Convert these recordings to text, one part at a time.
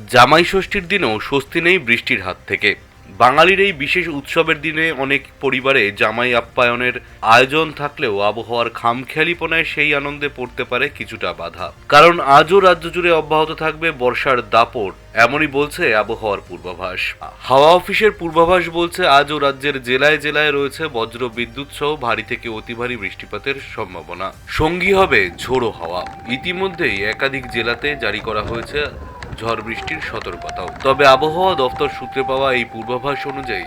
জামাই ষষ্ঠীর দিনেও স্বস্তি নেই বৃষ্টির হাত থেকে। বাঙালির এই বিশেষ উৎসবের দিনে অনেক পরিবারে জামাই আপ্যায়নের আয়োজন থাকলেও আবহাওয়ার খামখেয়ালিপনায় সেই আনন্দে পড়তে পারে কিছুটা বাধা। কারণ আজও রাজ্য জুড়ে অব্যাহত থাকবে বর্ষার দাপট, এমনই বলছে আবহাওয়ার পূর্বাভাস। হাওয়া অফিসের পূর্বাভাস বলছে আজও রাজ্যের জেলায় জেলায় রয়েছে বজ্র বিদ্যুৎ সহ ভারী থেকে অতি ভারী বৃষ্টিপাতের সম্ভাবনা। সঙ্গী হবে ঝোড়ো হাওয়া। ইতিমধ্যেই একাধিক জেলাতে জারি করা হয়েছে ঝড় বৃষ্টির সতর্কতাও। তবে আবহাওয়া দফতর সূত্রে পাওয়া এই পূর্বাভাস অনুযায়ী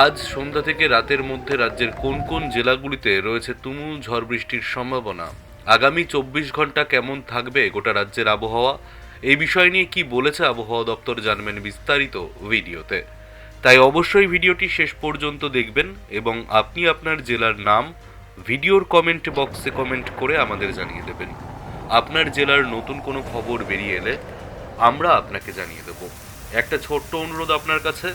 আজ সন্ধ্যা থেকে রাতের মধ্যে রাজ্যের কোন কোন জেলাগুলিতে রয়েছে তুমুল ঝড় বৃষ্টির সম্ভাবনা, আগামী 24 ঘন্টা কেমন থাকবে গোটা রাজ্যের আবহাওয়া, এই বিষয় নিয়ে কি বলেছে আবহাওয়া দপ্তর জানবেন বিস্তারিত ভিডিওতে। তাই অবশ্যই ভিডিওটি শেষ পর্যন্ত দেখবেন এবং আপনি আপনার জেলার নাম ভিডিওর কমেন্ট বক্সে কমেন্ট করে আমাদের জানিয়ে দেবেন। আপনার জেলার নতুন কোনো খবর বেরিয়ে এলে আমরা আপনাকে জানিয়ে দেব। একটা ছোট্ট অনুরোধ আপনার কাছে,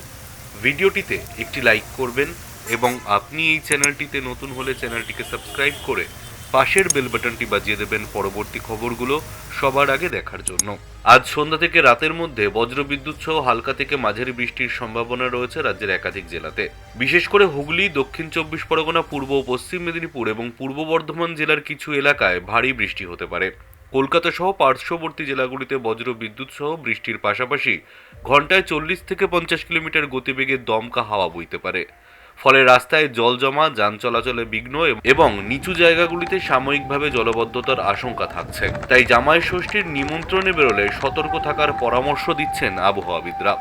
ভিডিওটিতে একটি লাইক করবেন এবং আপনি এই চ্যানেলটিতে নতুন হলে চ্যানেলটিকে সাবস্ক্রাইব করে পাশের বেল বাটনটি বাজিয়ে দেবেন পরবর্তী খবরগুলো সবার আগে দেখার জন্য। আজ সন্ধ্যা থেকে রাতের মধ্যে বজ্রবিদ্যুৎ সহ হালকা থেকে মাঝারি বৃষ্টির সম্ভাবনা রয়েছে রাজ্যের একাধিক জেলাতে। বিশেষ করে হুগলি, দক্ষিণ 24 পরগনা, পূর্ব ও পশ্চিম মেদিনীপুর এবং পূর্ব বর্ধমান জেলার কিছু এলাকায় ভারী বৃষ্টি হতে পারে। কলকাতা সহ পার্শ্ববর্তী জেলাগুলিতে বজ্র বিদ্যুৎ সহ বৃষ্টির পাশাপাশি ঘন্টায় 40 থেকে 50 কিলোমিটার গতিবেগে দমকা হাওয়া বইতে পারে। ফলে রাস্তায় জল জমা, যান চলাচলে বিঘ্ন এবং নিচু জায়গাগুলিতে সাময়িকভাবে জলবদ্ধতার আশঙ্কা থাকছে। তাই জামাই ষষ্ঠীর নিমন্ত্রণে বেরোলে সতর্ক থাকার পরামর্শ দিচ্ছেন আবহাওয়াবিদরা।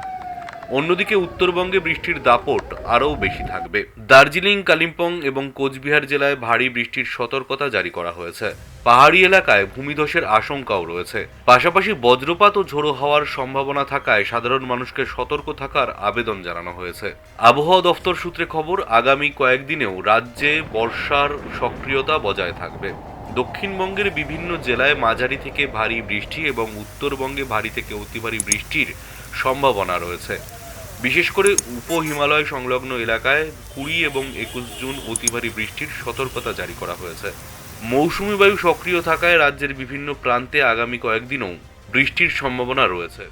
অন্যদিকে উত্তরবঙ্গে বৃষ্টির দাপট আরও বেশি থাকবে। দার্জিলিং, কালিম্পং এবং কোচবিহার জেলায় ভারী বৃষ্টির সতর্কতা জারি করা হয়েছে। পাহাড়ি এলাকায় ভূমিধসের আশঙ্কাও রয়েছে। পাশাপাশি বজ্রপাত ও ঝোড়ো হওয়ার সম্ভাবনা থাকায় সাধারণ মানুষকে সতর্ক থাকার আবেদন জানানো হয়েছে। আবহাওয়া দফতর সূত্রে খবর, আগামী কয়েকদিনেও রাজ্যে বর্ষার সক্রিয়তা বজায় থাকবে। দক্ষিণবঙ্গের বিভিন্ন জেলায় মাঝারি থেকে ভারী বৃষ্টি এবং উত্তরবঙ্গে ভারী থেকে অতি ভারী বৃষ্টির সম্ভাবনা রয়েছে। বিশেষ করে উপ হিমালয় সংলগ্ন এলাকায় 20 এবং 21 জুন অতি ভারী বৃষ্টির সতর্কতা জারি করা হয়েছে। মৌসুমী বায়ু সক্রিয় থাকায় রাজ্যের বিভিন্ন প্রান্তে আগামী কয়েকদিনও বৃষ্টির সম্ভাবনা রয়েছে।